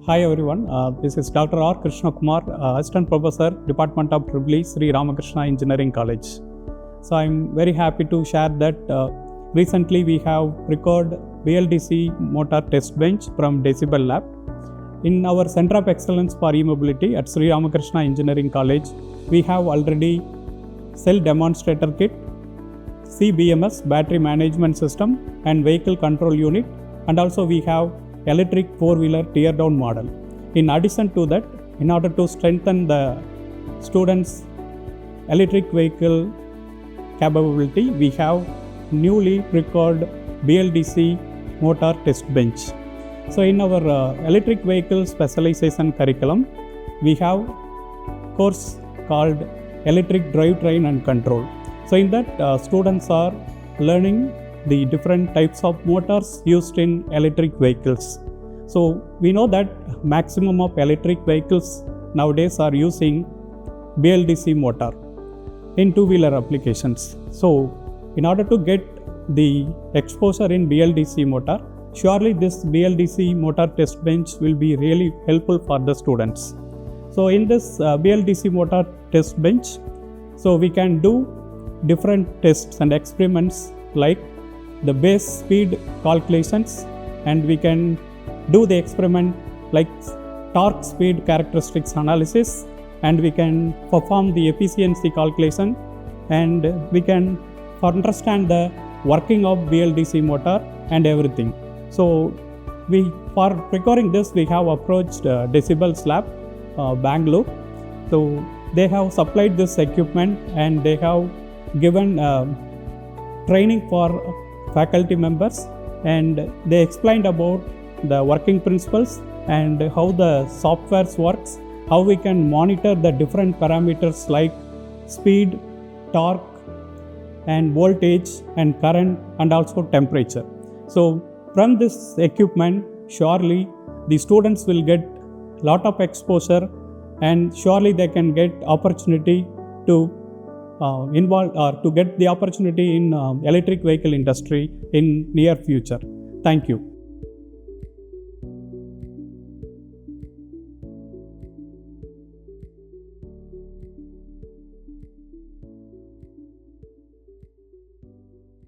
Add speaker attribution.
Speaker 1: Hi everyone, this is Dr. R. Krishna Kumar, Assistant Professor, Department of BLDC, Sri Ramakrishna Engineering College. So I'm very happy to share that recently we have recorded BLDC Motor Test Bench from Decibels Lab. In our Center of Excellence for E-Mobility at Sri Ramakrishna Engineering College, we have already cell demonstrator kit, CBMS, battery management system and vehicle control unit, and also we have electric four-wheeler tear-down model. In addition to that, in order to strengthen the students' electric vehicle capability, we have newly procured BLDC Motor Test Bench. So in our electric vehicle specialization curriculum, we have course called Electric Drivetrain and Control. So in that, students are learning the different types of motors used in electric vehicles. So we know that maximum of electric vehicles nowadays are using BLDC motor in two-wheeler applications. So in order to get the exposure in BLDC motor, surely this BLDC motor test bench will be really helpful for the students. So in this BLDC motor test bench, so we can do different tests and experiments like the base speed calculations, and we can do the experiment like torque speed characteristics analysis, and we can perform the efficiency calculation, and we can understand the working of BLDC motor and everything. So for recording this, we have approached Decibels Lab, Bangalore. So they have supplied this equipment and they have given training for faculty members, and they explained about the working principles and how the software works, how we can monitor the different parameters like speed, torque and voltage and current and also temperature. So from this equipment, surely the students will get lot of exposure, and surely they can get opportunity to involve or to get the opportunity in electric vehicle industry in near future. Thank you.